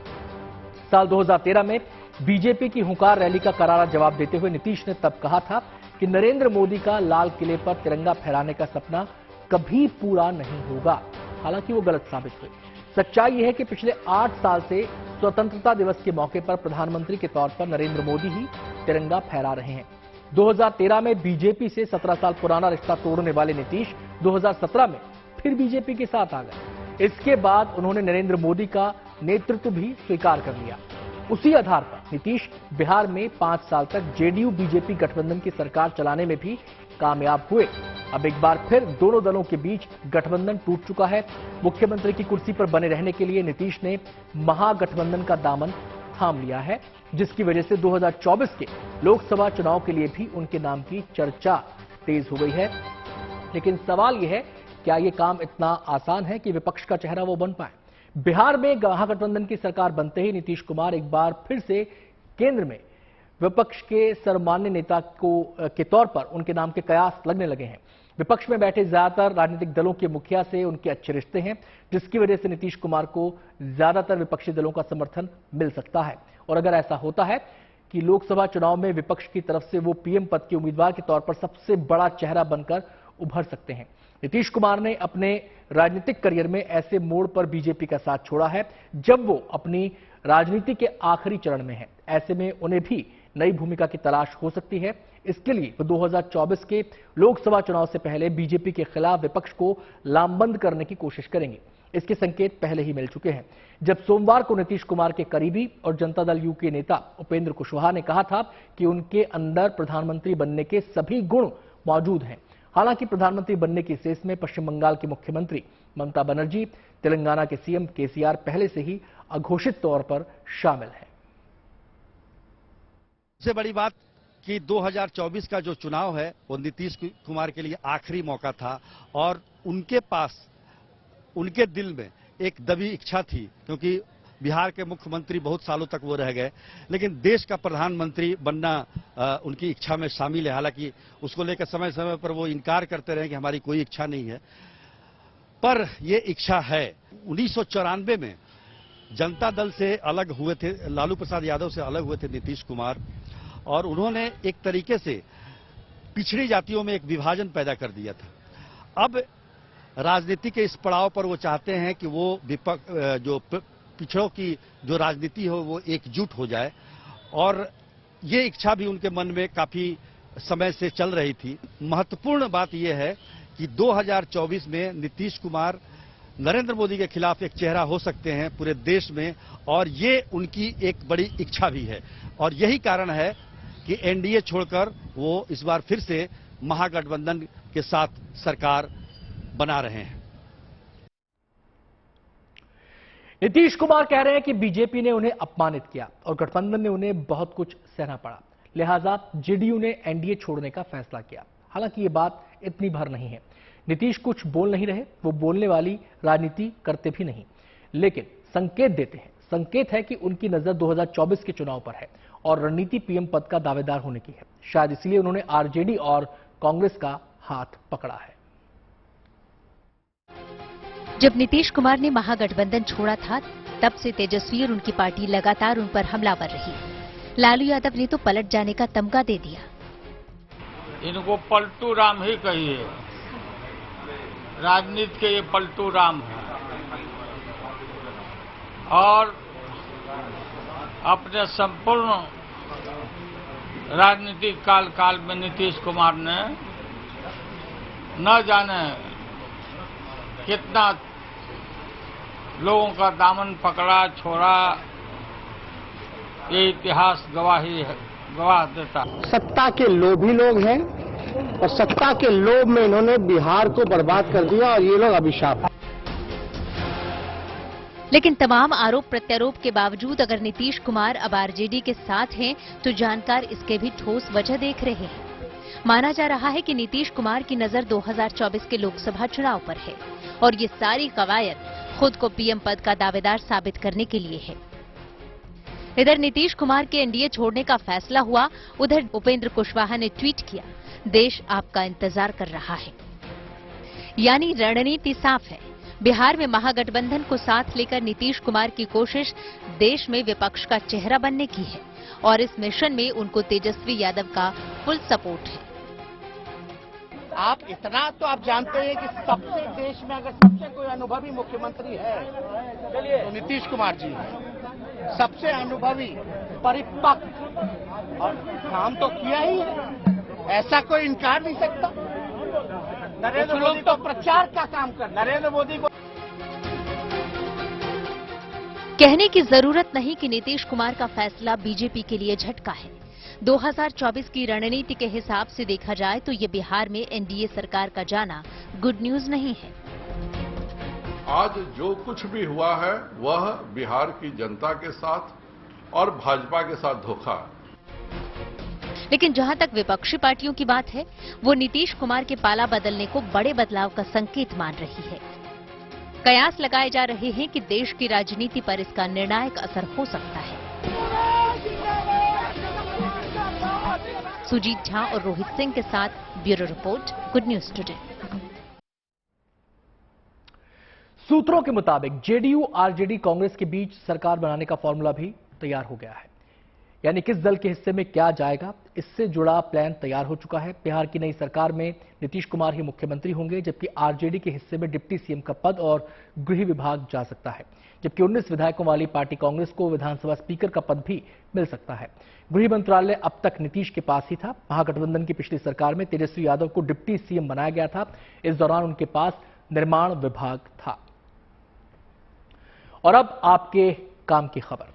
साल 2013 में बीजेपी की हुंकार रैली का करारा जवाब देते हुए नीतीश ने तब कहा था कि नरेंद्र मोदी का लाल किले पर तिरंगा फहराने का सपना कभी पूरा नहीं होगा। हालांकि वो गलत साबित हुई। सच्चाई यह है कि पिछले 8 साल से स्वतंत्रता दिवस के मौके पर प्रधानमंत्री के तौर पर नरेंद्र मोदी ही तिरंगा फहरा रहे हैं। 2013 में बीजेपी से 17 साल पुराना रिश्ता तोड़ने वाले नीतीश 2017 में फिर बीजेपी के साथ आ गए। इसके बाद उन्होंने नरेंद्र मोदी का नेतृत्व भी स्वीकार कर लिया। उसी आधार पर नीतीश बिहार में 5 साल तक जेडीयू बीजेपी गठबंधन की सरकार चलाने में भी कामयाब हुए। अब एक बार फिर दोनों दलों के बीच गठबंधन टूट चुका है। मुख्यमंत्री की कुर्सी पर बने रहने के लिए नीतीश ने महागठबंधन का दामन थाम लिया है, जिसकी वजह से 2024 के लोकसभा चुनाव के लिए भी उनके नाम की चर्चा तेज हो गई है। लेकिन सवाल यह है, क्या यह काम इतना आसान है कि विपक्ष का चेहरा वो बन पाए? बिहार में महागठबंधन की सरकार बनते ही नीतीश कुमार एक बार फिर से केंद्र में विपक्ष के सर्वमान्य नेता के तौर पर उनके नाम के कयास लगने लगे हैं। विपक्ष में बैठे ज्यादातर राजनीतिक दलों के मुखिया से उनके अच्छे रिश्ते हैं, जिसकी वजह से नीतीश कुमार को ज्यादातर विपक्षी दलों का समर्थन मिल सकता है। और अगर ऐसा होता है कि लोकसभा चुनाव में विपक्ष की तरफ से वो पीएम पद के उम्मीदवार के तौर पर सबसे बड़ा चेहरा बनकर उभर सकते हैं। नीतीश कुमार ने अपने राजनीतिक करियर में ऐसे मोड़ पर बीजेपी का साथ छोड़ा है जब वो अपनी राजनीति के आखिरी चरण में है। ऐसे में उन्हें भी नई भूमिका की तलाश हो सकती है। इसके लिए वो 2024 के लोकसभा चुनाव से पहले बीजेपी के खिलाफ विपक्ष को लामबंद करने की कोशिश करेंगे। इसके संकेत पहले ही मिल चुके हैं, जब सोमवार को नीतीश कुमार के करीबी और जनता दल यू के नेता उपेंद्र कुशवाहा ने कहा था कि उनके अंदर प्रधानमंत्री बनने के सभी गुण मौजूद हैं। हालांकि प्रधानमंत्री बनने की रेस में पश्चिम बंगाल की मुख्यमंत्री ममता बनर्जी, तेलंगाना के सीएम केसीआर पहले से ही अघोषित तौर पर शामिल है।
सबसे बड़ी बात कि 2024 का जो चुनाव है वो नीतीश कुमार के लिए आखिरी मौका था और उनके पास, उनके दिल में एक दबी इच्छा थी, क्योंकि बिहार के मुख्यमंत्री बहुत सालों तक वो रह गए, लेकिन देश का प्रधानमंत्री बनना उनकी इच्छा में शामिल है। हालांकि उसको लेकर समय समय पर वो इनकार करते रहे कि हमारी कोई इच्छा नहीं है, पर ये इच्छा है। 1994 में जनता दल से अलग हुए थे, लालू प्रसाद यादव से अलग हुए थे नीतीश कुमार, और उन्होंने एक तरीके से पिछड़ी जातियों में एक विभाजन पैदा कर दिया था। अब राजनीति के इस पड़ाव पर वो चाहते हैं कि वो जो पिछड़ों की जो राजनीति हो वो एकजुट हो जाए, और ये इच्छा भी उनके मन में काफी समय से चल रही थी। महत्वपूर्ण बात यह है कि 2024 में नीतीश कुमार नरेंद्र मोदी के खिलाफ एक चेहरा हो सकते हैं पूरे देश में, और ये उनकी एक बड़ी इच्छा भी है। और यही कारण है कि एनडीए छोड़कर वो इस बार फिर से महागठबंधन के साथ सरकार बना रहे हैं।
नीतीश कुमार कह रहे हैं कि बीजेपी ने उन्हें अपमानित किया और गठबंधन ने उन्हें बहुत कुछ सहना पड़ा, लिहाजा जेडीयू ने एनडीए छोड़ने का फैसला किया। हालांकि ये बात इतनी भर नहीं है। नीतीश कुछ बोल नहीं रहे, वो बोलने वाली राजनीति करते भी नहीं, लेकिन संकेत देते हैं। संकेत है कि उनकी नजर 2024 के चुनाव पर है और रणनीति पीएम पद का दावेदार होने की है। शायद इसलिए उन्होंने आरजेडी और कांग्रेस का हाथ पकड़ा है।
जब नीतीश कुमार ने महागठबंधन छोड़ा था, तब से तेजस्वी और उनकी पार्टी लगातार उन पर हमलावर रही। लालू यादव ने तो पलट जाने का तमगा दे दिया।
इनको पलटू राम ही कहिए, राजनीति के ये पलटू राम है। और अपने संपूर्ण राजनीतिक काल में नीतीश कुमार ने न जाने कितना लोगों का दामन पकड़ा छोड़ा, ये इतिहास गवाह देता।
सत्ता के लोभी लोग हैं और सत्ता के लोभ में इन्होंने बिहार को बर्बाद कर दिया और ये लोग अभिशाप।
लेकिन तमाम आरोप प्रत्यारोप के बावजूद अगर नीतीश कुमार अब आरजेडी के साथ हैं, तो जानकार इसके भी ठोस वजह देख रहे हैं। माना जा रहा है कि नीतीश कुमार की नजर 2024 के लोकसभा चुनाव पर है और ये सारी कवायद खुद को पीएम पद का दावेदार साबित करने के लिए है। इधर नीतीश कुमार के एनडीए छोड़ने का फैसला हुआ, उधर उपेंद्र कुशवाहा ने ट्वीट किया, देश आपका इंतजार कर रहा है। यानी रणनीति साफ है। बिहार में महागठबंधन को साथ लेकर नीतीश कुमार की कोशिश देश में विपक्ष का चेहरा बनने की है और इस मिशन में उनको तेजस्वी यादव का फुल सपोर्ट है।
आप इतना तो आप जानते हैं कि सबसे देश में अगर सबसे कोई अनुभवी मुख्यमंत्री है तो नीतीश कुमार जी है। सबसे अनुभवी, परिपक्व, और काम तो किया ही है, ऐसा कोई इनकार नहीं सकता। नरेंद्र मोदी तो प्रचार का काम कर, नरेंद्र मोदी को
कहने की जरूरत नहीं कि नीतीश कुमार का फैसला बीजेपी के लिए झटका है। 2024 की रणनीति के हिसाब से देखा जाए तो ये बिहार में एनडीए सरकार का जाना गुड न्यूज नहीं है।
आज जो कुछ भी हुआ है वह बिहार की जनता के साथ और भाजपा के साथ धोखा है।
लेकिन जहां तक विपक्षी पार्टियों की बात है, वो नीतीश कुमार के पाला बदलने को बड़े बदलाव का संकेत मान रही है। कयास लगाए जा रहे हैं कि देश की राजनीति पर इसका निर्णायक असर हो सकता है। सुजीत झा और रोहित सिंह के साथ bureau report, good news today.
सूत्रों के मुताबिक जेडीयू आरजेडी कांग्रेस के बीच सरकार बनाने का फॉर्मूला भी तैयार हो गया है। यानी किस दल के हिस्से में क्या जाएगा, इससे जुड़ा प्लान तैयार हो चुका है। बिहार की नई सरकार में नीतीश कुमार ही मुख्यमंत्री होंगे, जबकि आरजेडी के हिस्से में डिप्टी सीएम का पद और गृह विभाग जा सकता है। जबकि 19 विधायकों वाली पार्टी कांग्रेस को विधानसभा स्पीकर का पद भी मिल सकता है। गृह मंत्रालय अब तक नीतीश के पास ही था। महागठबंधन की पिछली सरकार में तेजस्वी यादव को डिप्टी सीएम बनाया गया था। इस दौरान उनके पास निर्माण विभाग था। और अब आपके काम की खबर।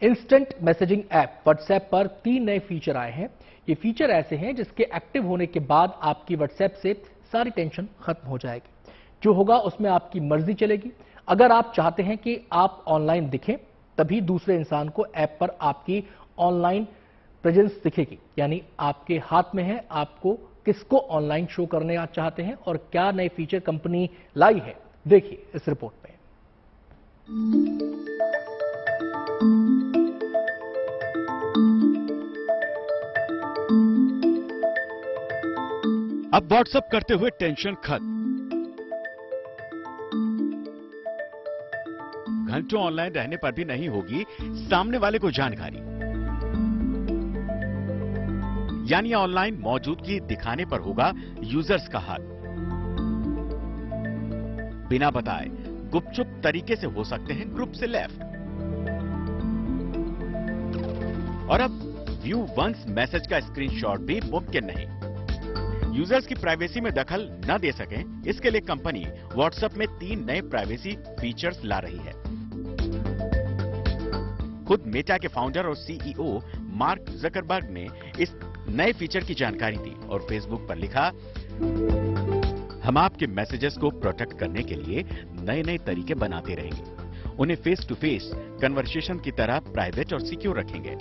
इंस्टेंट मैसेजिंग ऐप व्हाट्सएप पर 3 नए फीचर आए हैं। ये फीचर ऐसे हैं जिसके एक्टिव होने के बाद आपकी व्हाट्सएप से सारी टेंशन खत्म हो जाएगी। जो होगा उसमें आपकी मर्जी चलेगी। अगर आप चाहते हैं कि आप ऑनलाइन दिखें, तभी दूसरे इंसान को ऐप पर आपकी ऑनलाइन प्रेजेंस दिखेगी। यानी आपके हाथ में है, आपको किसको ऑनलाइन शो करने आप चाहते हैं और क्या नए फीचर कंपनी लाई है, देखिए इस रिपोर्ट में।
अब व्हाट्सएप करते हुए टेंशन खत्म। घंटों ऑनलाइन रहने पर भी नहीं होगी सामने वाले को जानकारी। यानी ऑनलाइन मौजूदगी दिखाने पर होगा यूजर्स का हक। बिना बताए गुपचुप तरीके से हो सकते हैं ग्रुप से लेफ्ट। और अब व्यू वंस मैसेज का स्क्रीनशॉट भी मुमकिन नहीं। यूजर्स की प्राइवेसी में दखल न दे सकें, इसके लिए कंपनी व्हाट्सएप में 3 नए प्राइवेसी फीचर्स ला रही है। खुद मेटा के फाउंडर और सीईओ मार्क जकरबर्ग ने इस नए फीचर की जानकारी दी और फेसबुक पर लिखा, हम आपके मैसेजेस को प्रोटेक्ट करने के लिए नए नए तरीके बनाते रहेंगे। उन्हें फेस टू फेस कन्वर्सेशन की तरह प्राइवेट और सिक्योर रखेंगे।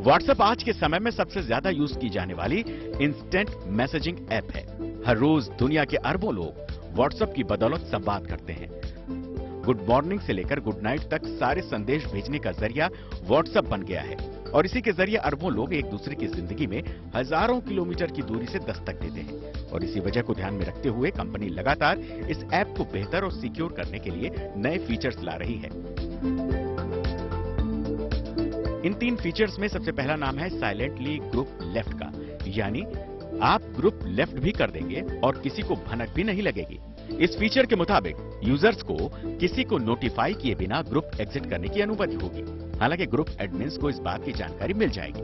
व्हाट्सएप आज के समय में सबसे ज्यादा यूज की जाने वाली इंस्टेंट मैसेजिंग ऐप है। हर रोज दुनिया के अरबों लोग व्हाट्सएप की बदौलत संवाद करते हैं। गुड मॉर्निंग से लेकर गुड नाइट तक सारे संदेश भेजने का जरिया व्हाट्सएप बन गया है और इसी के जरिए अरबों लोग एक दूसरे की जिंदगी में हजारों किलोमीटर की दूरी से दस्तक देते हैं। और इसी वजह को ध्यान में रखते हुए कंपनी लगातार इस ऐप को बेहतर और सिक्योर करने के लिए नए फीचर्स ला रही है। इन 3 फीचर्स में सबसे पहला नाम है साइलेंटली ग्रुप लेफ्ट का। यानी आप ग्रुप लेफ्ट भी कर देंगे और किसी को भनक भी नहीं लगेगी। इस फीचर के मुताबिक यूजर्स को किसी को नोटिफाई किए बिना ग्रुप एग्जिट करने की अनुमति होगी। हालांकि ग्रुप एडमिन्स को इस बात की जानकारी मिल जाएगी।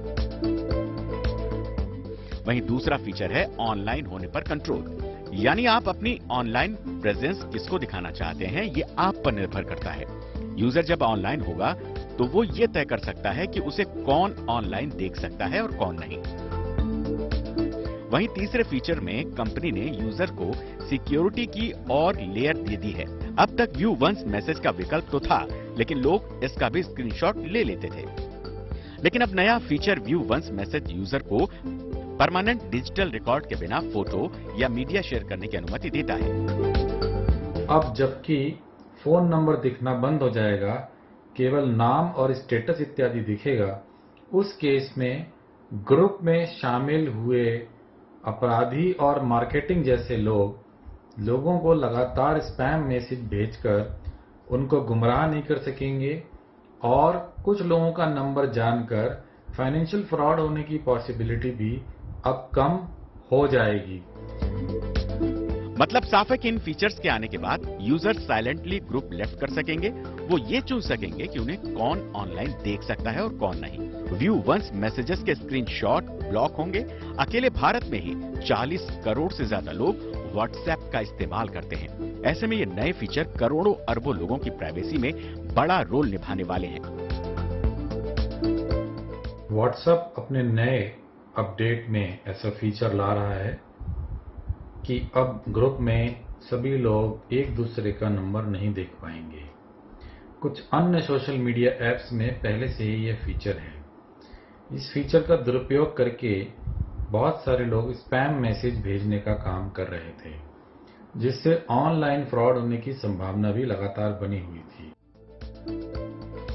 वहीं दूसरा फीचर है ऑनलाइन होने पर कंट्रोल। यानी आप अपनी ऑनलाइन प्रेजेंस किसको दिखाना चाहते हैं, ये आप पर निर्भर करता है। यूजर जब ऑनलाइन होगा तो वो ये तय कर सकता है कि उसे कौन ऑनलाइन देख सकता है और कौन नहीं। वहीं तीसरे फीचर में कंपनी ने यूजर को सिक्योरिटी की और लेयर दे दी है। अब तक व्यू वंस मैसेज का विकल्प तो था, लेकिन लोग इसका भी स्क्रीनशॉट ले लेते थे। लेकिन अब नया feature view once message user को परमानेंट डिजिटल रिकॉर्ड के बिना फोटो या मीडिया शेयर करने की अनुमति देता है।
अब जबकि फोन नंबर दिखना बंद हो जाएगा, केवल नाम और स्टेटस इत्यादि दिखेगा, उस केस में ग्रुप में शामिल हुए अपराधी और मार्केटिंग जैसे लोगों को लगातार स्पैम मैसेज भेजकर उनको गुमराह नहीं कर सकेंगे और कुछ लोगों का नंबर जानकर फाइनेंशियल फ्रॉड होने की पॉसिबिलिटी भी अब कम हो जाएगी।
मतलब साफ है कि इन फीचर्स के आने के बाद यूजर साइलेंटली ग्रुप लेफ्ट कर सकेंगे। वो ये चुन सकेंगे कि उन्हें कौन ऑनलाइन देख सकता है और कौन नहीं। व्यू वंस मैसेजेस के स्क्रीनशॉट ब्लॉक होंगे। अकेले भारत में ही 40 करोड़ से ज्यादा लोग व्हाट्सएप का इस्तेमाल करते हैं। ऐसे में ये नए फीचर करोड़ों अरबों लोगों की प्राइवेसी में बड़ा रोल निभाने वाले हैं।
व्हाट्सएप अपने नए अपडेट में ऐसा फीचर ला रहा है कि अब ग्रुप में सभी लोग एक दूसरे का नंबर नहीं देख पाएंगे। कुछ अन्य सोशल मीडिया ऐप्स में पहले से ही यह फीचर है। इस फीचर का दुरुपयोग करके बहुत सारे लोग स्पैम मैसेज भेजने का काम कर रहे थे, जिससे ऑनलाइन फ्रॉड होने की संभावना भी लगातार बनी हुई थी।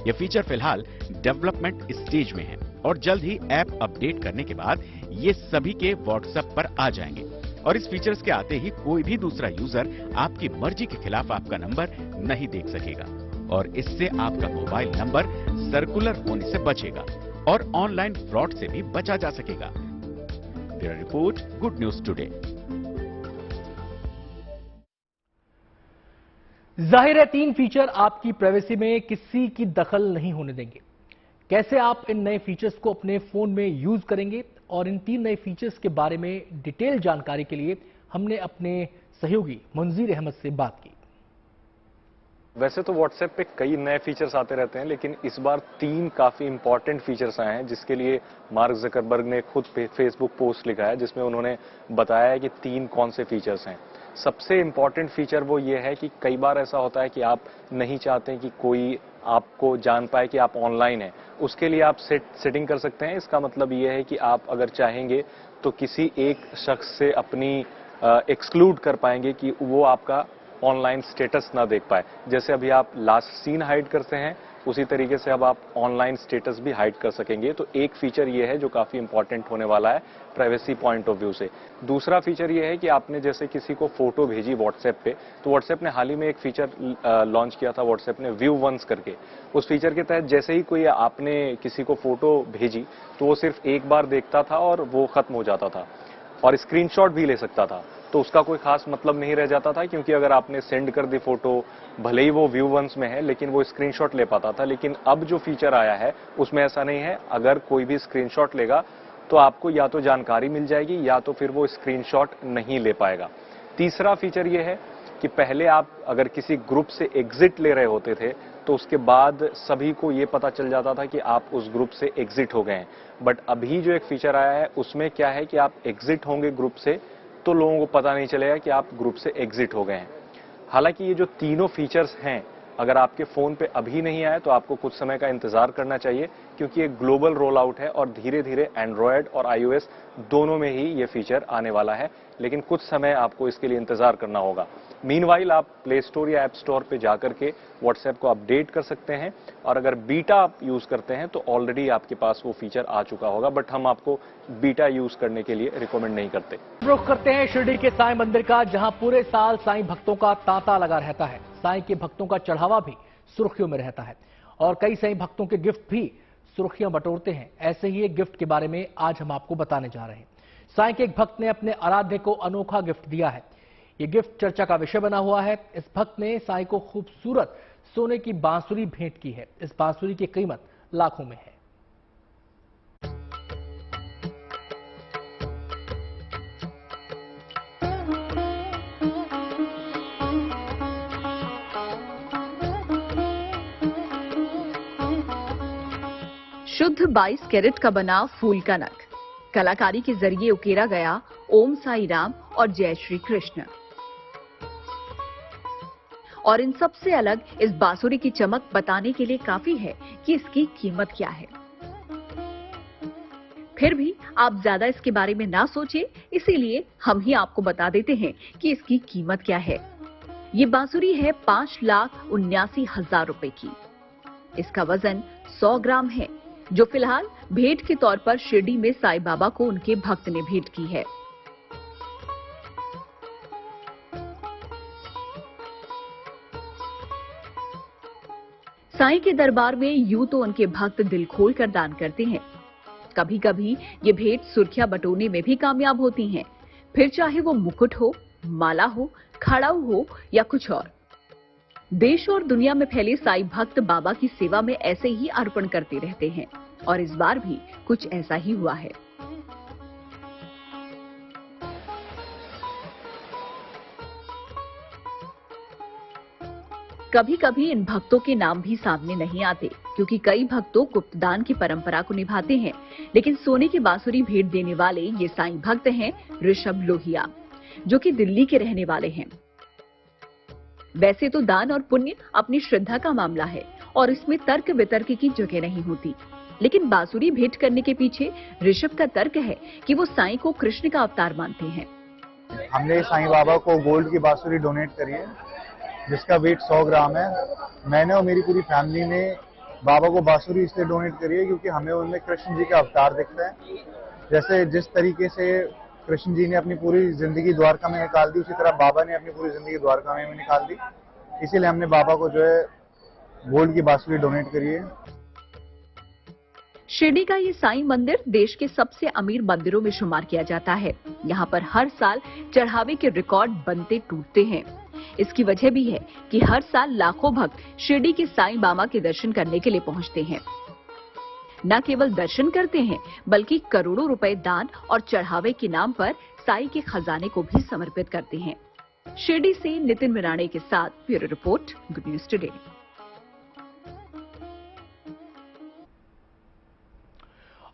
यह फीचर फिलहाल डेवलपमेंट स्टेज में है और जल्द ही ऐप अपडेट करने के बाद ये सभी के व्हाट्सएप पर आ जाएंगे और इस फीचर्स के आते ही कोई भी दूसरा यूजर आपकी मर्जी के खिलाफ आपका नंबर नहीं देख सकेगा और इससे आपका मोबाइल नंबर सर्कुलर होने से बचेगा और ऑनलाइन फ्रॉड से भी बचा जा सकेगा। Bureau report, good news today.
जाहिर है 3 फीचर आपकी प्राइवेसी में किसी की दखल नहीं होने देंगे। कैसे आप इन नए फीचर्स को अपने फोन में यूज करेंगे और इन 3 नए फीचर्स के बारे में डिटेल जानकारी के लिए हमने अपने सहयोगी मुंजीर अहमद से बात की।
वैसे तो व्हाट्सएप पे कई नए फीचर्स आते रहते हैं, लेकिन इस बार 3 काफी इंपॉर्टेंट फीचर्स आए हैं, जिसके लिए मार्क ज़करबर्ग ने खुद फेसबुक पोस्ट लिखा है जिसमें उन्होंने बताया है कि 3 कौन से फीचर्स हैं। सबसे इंपॉर्टेंट फीचर वो ये है कि कई बार ऐसा होता है कि आप नहीं चाहते कि कोई आपको जान पाए कि आप ऑनलाइन हैं, उसके लिए आप सेटिंग कर सकते हैं। इसका मतलब ये है कि आप अगर चाहेंगे तो किसी एक शख्स से अपनी एक्सक्लूड कर पाएंगे कि वो आपका ऑनलाइन स्टेटस ना देख पाए। जैसे अभी आप लास्ट सीन हाइड करते हैं, उसी तरीके से अब आप ऑनलाइन स्टेटस भी हाइड कर सकेंगे। तो एक फीचर ये है जो काफी इंपॉर्टेंट होने वाला है प्राइवेसी पॉइंट ऑफ व्यू से। दूसरा फीचर ये है कि आपने जैसे किसी को फोटो भेजी व्हाट्सएप पे, तो व्हाट्सएप ने हाल ही में एक फीचर लॉन्च किया था, व्हाट्सएप ने व्यू वंस करके। उस फीचर के तहत जैसे ही कोई आपने किसी को फोटो भेजी तो वो सिर्फ एक बार देखता था और वो खत्म हो जाता था और स्क्रीनशॉट भी ले सकता था, तो उसका कोई खास मतलब नहीं रह जाता था, क्योंकि अगर आपने सेंड कर दी फोटो, भले ही वो व्यू वंस में है लेकिन वो स्क्रीनशॉट ले पाता था। लेकिन अब जो फीचर आया है उसमें ऐसा नहीं है। अगर कोई भी स्क्रीनशॉट लेगा तो आपको या तो जानकारी मिल जाएगी या तो फिर वो स्क्रीनशॉट नहीं ले पाएगा। तीसरा फीचर ये है कि पहले आप अगर किसी ग्रुप से एग्जिट ले रहे होते थे तो उसके बाद सभी को ये पता चल जाता था कि आप उस ग्रुप से एग्जिट हो गए हैं। बट अभी जो एक फीचर आया है उसमें क्या है कि आप एग्जिट होंगे ग्रुप से तो लोगों को पता नहीं चलेगा कि आप ग्रुप से एग्जिट हो गए हैं। हालांकि ये जो तीनों फीचर्स हैं, अगर आपके फोन पे अभी नहीं आए तो आपको कुछ समय का इंतजार करना चाहिए, क्योंकि ये ग्लोबल रोल आउट है और धीरे धीरे एंड्रॉयड और iOS दोनों में ही ये फीचर आने वाला है, लेकिन कुछ समय आपको इसके लिए इंतजार करना होगा। मीनवाइल आप प्ले स्टोर या ऐप स्टोर पे जाकर के व्हाट्सएप को अपडेट कर सकते हैं और अगर बीटा आप यूज करते हैं तो ऑलरेडी आपके पास वो फीचर आ चुका होगा, बट हम आपको बीटा यूज करने के लिए रिकमेंड नहीं करते।
रुख करते हैं शिरडी के साईं मंदिर का, जहां पूरे साल साईं भक्तों का तांता लगा रहता है। साईं के भक्तों का चढ़ावा भी सुर्खियों में रहता है और कई साईं भक्तों के गिफ्ट भी सुर्खियां बटोरते हैं। ऐसे ही एक गिफ्ट के बारे में आज हम आपको बताने जा रहे हैं। साईं के एक भक्त ने अपने आराध्य को अनोखा गिफ्ट दिया है। ये गिफ्ट चर्चा का विषय बना हुआ है। इस भक्त ने साईं को खूबसूरत सोने की बांसुरी भेंट की है। इस बांसुरी की कीमत लाखों में है।
शुद्ध 22 कैरेट का बना फूल का नग, कलाकारी के जरिए उकेरा गया ओम साई राम और जय श्री कृष्ण। और इन सब से अलग इस बांसुरी की चमक बताने के लिए काफी है कि इसकी कीमत क्या है। फिर भी आप ज्यादा इसके बारे में ना सोचें, इसीलिए हम ही आपको बता देते हैं कि इसकी कीमत क्या है। ये बांसुरी है 5,79,000 रुपए की। इसका वजन 100 ग्राम है, जो फिलहाल भेंट के तौर पर शिरडी में साईं बाबा को उनके भक्त ने भेंट की है। साईं के दरबार में यूं तो उनके भक्त दिल खोल कर दान करते हैं, कभी कभी ये भेंट सुर्खियां बटोरने में भी कामयाब होती हैं, फिर चाहे वो मुकुट हो, माला हो, खड़ाऊ हो या कुछ और। देश और दुनिया में फैले साईं भक्त बाबा की सेवा में ऐसे ही अर्पण करते रहते हैं और इस बार भी कुछ ऐसा ही हुआ है। कभी कभी इन भक्तों के नाम भी सामने नहीं आते, क्योंकि कई भक्तों गुप्तदान की परंपरा को निभाते हैं। लेकिन सोने की बांसुरी भेंट देने वाले ये साईं भक्त हैं ऋषभ लोहिया, जो कि दिल्ली के रहने वाले हैं। वैसे तो दान और पुण्य अपनी श्रद्धा का मामला है और इसमें तर्क वितर्क की जगह नहीं होती, लेकिन बांसुरी भेंट करने के पीछे ऋषभ का तर्क है कि वो साईं को कृष्ण का अवतार मानते हैं।
हमने साईं बाबा को गोल्ड की बांसुरी डोनेट करी है, जिसका वेट 100 ग्राम है। मैंने और मेरी पूरी फैमिली ने बाबा को बांसुरी इसलिए डोनेट करी है क्योंकि हमें उनमें कृष्ण जी का अवतार दिखता है। जैसे जिस तरीके से कृष्ण जी ने अपनी पूरी जिंदगी द्वारका में निकाल दी, उसी तरह बाबा ने अपनी पूरी जिंदगी द्वारका में निकाल दी। इसीलिए हमने बाबा को जो है गोल्ड की बांसुरी डोनेट करी है।
शिरडी का ये साईं मंदिर देश के सबसे अमीर मंदिरों में शुमार किया जाता है। यहाँ पर हर साल चढ़ावे के रिकॉर्ड बनते टूटते हैं। इसकी वजह भी है कि हर साल लाखों भक्त शिरडी के साईं बाबा के दर्शन करने के लिए पहुँचते हैं। न केवल दर्शन करते हैं, बल्कि करोड़ों रुपए दान और चढ़ावे के नाम पर साईं के खजाने को भी समर्पित करते हैं। शिरडी से नितिन मिराणे के साथ bureau report, good news today.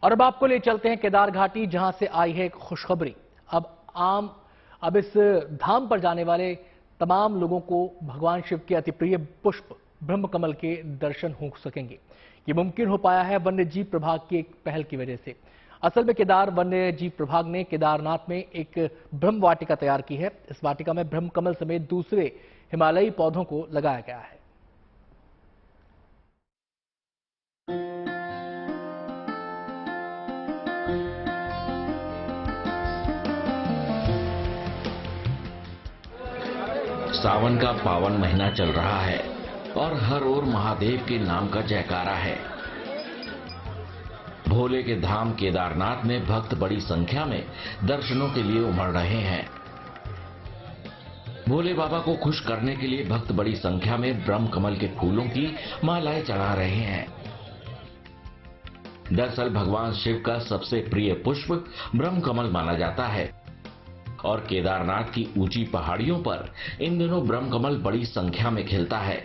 और अब आपको ले चलते हैं केदार घाटी, जहां से आई है एक खुशखबरी। अब इस धाम पर जाने वाले तमाम लोगों को भगवान शिव के अति प्रिय पुष्प ब्रह्म कमल के दर्शन हो सकेंगे। ये मुमकिन हो पाया है वन्य जीव प्रभाग की एक पहल की वजह से। असल में केदार वन्य जीव प्रभाग ने केदारनाथ में एक ब्रह्म वाटिका तैयार की है। इस वाटिका में ब्रह्म कमल समेत दूसरे हिमालयी पौधों को लगाया गया है।
सावन का पावन महीना चल रहा है और हर ओर महादेव के नाम का जयकारा है। भोले के धाम केदारनाथ में भक्त बड़ी संख्या में दर्शनों के लिए उमड़ रहे हैं। भोले बाबा को खुश करने के लिए भक्त बड़ी संख्या में ब्रह्म कमल के फूलों की मालाएं चढ़ा रहे हैं। दरअसल भगवान शिव का सबसे प्रिय पुष्प ब्रह्म कमल माना जाता है और केदारनाथ की ऊंची पहाड़ियों पर इन दिनों ब्रह्म कमल बड़ी संख्या में खिलता है।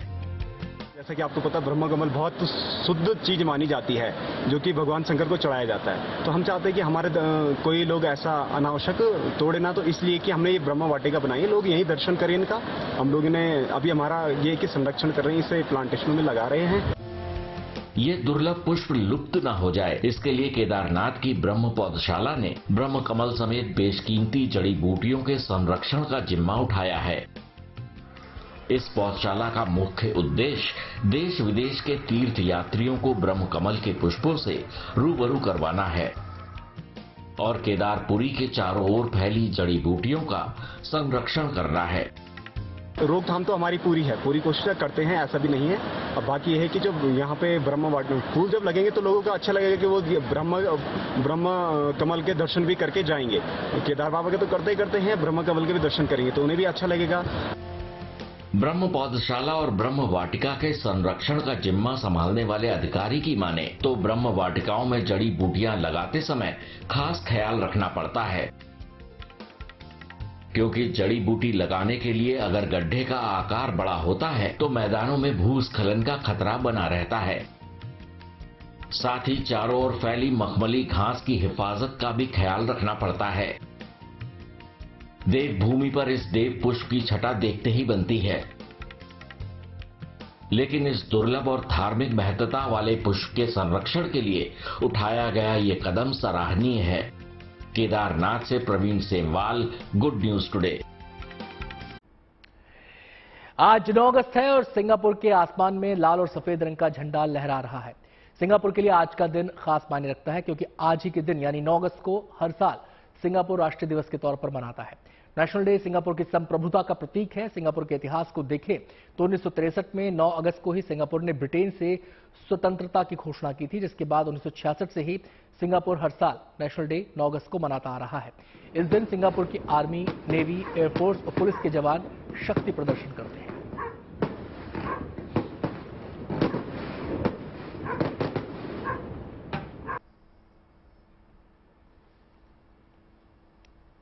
जैसा कि आपको पता, ब्रह्म कमल बहुत शुद्ध चीज मानी जाती है, जो कि भगवान शंकर को चढ़ाया जाता है। तो हम चाहते हैं कि हमारे कोई लोग ऐसा अनावश्यक तोड़े ना, तो इसलिए कि हमने ये ब्रह्म वाटिका बनाई है, लोग यहीं दर्शन करें इनका। हम लोग इन्हें अभी हमारा ये कि संरक्षण कर रहे हैं, इसे प्लांटेशन में लगा रहे हैं।
ये दुर्लभ पुष्प लुप्त न हो जाए, इसके लिए केदारनाथ की ब्रह्म पौधशाला ने ब्रह्म कमल समेत बेशकीमती जड़ी बूटियों के संरक्षण का जिम्मा उठाया है। इस पौधशाला का मुख्य उद्देश्य देश विदेश के तीर्थ यात्रियों को ब्रह्म कमल के पुष्पों से रूबरू करवाना है और केदारपुरी के चारों ओर फैली जड़ी बूटियों का संरक्षण करना है।
रोकथाम तो हमारी पूरी है, पूरी कोशिश करते हैं, ऐसा भी नहीं है। अब बाकी ये है कि जब यहाँ पे फूल जब लगेंगे तो लोगों को अच्छा लगेगा कि वो ब्रह्म कमल के दर्शन भी करके जाएंगे। केदार बाबा के तो करते ही करते हैं, ब्रह्म कमल के भी दर्शन करेंगे तो उन्हें भी अच्छा लगेगा।
ब्रह्म पौधशाला और ब्रह्म वाटिका के संरक्षण का जिम्मा संभालने वाले अधिकारी की माने तो ब्रह्म वाटिकाओं में जड़ी बूटियां लगाते समय खास ख्याल रखना पड़ता है, क्योंकि जड़ी बूटी लगाने के लिए अगर गड्ढे का आकार बड़ा होता है तो मैदानों में भूस्खलन का खतरा बना रहता है। साथ ही चारों ओर फैली मखमली घास की हिफाजत का भी ख्याल रखना पड़ता है। देवभूमि पर इस देव पुष्प की छटा देखते ही बनती है, लेकिन इस दुर्लभ और धार्मिक महत्ता वाले पुष्प के संरक्षण के लिए उठाया गया ये कदम सराहनीय है। केदारनाथ से Praveen Semwal, good news today.
आज 9 अगस्त है और सिंगापुर के आसमान में लाल और सफेद रंग का झंडा लहरा रहा है। सिंगापुर के लिए आज का दिन खास मायने रखता है, क्योंककि आज ही के दिन यानी 9 अगस्त को हर साल सिंगापुर राष्ट्रीय दिवस के तौर पर मनाता है। नेशनल डे सिंगापुर की संप्रभुता का प्रतीक है। सिंगापुर के इतिहास को देखें तो 1963 में 9 अगस्त को ही सिंगापुर ने ब्रिटेन से स्वतंत्रता की घोषणा की थी, जिसके बाद 1966 से ही सिंगापुर हर साल नेशनल डे 9 अगस्त को मनाता आ रहा है। इस दिन सिंगापुर की आर्मी, नेवी, एयरफोर्स और पुलिस के जवान शक्ति प्रदर्शन करते हैं।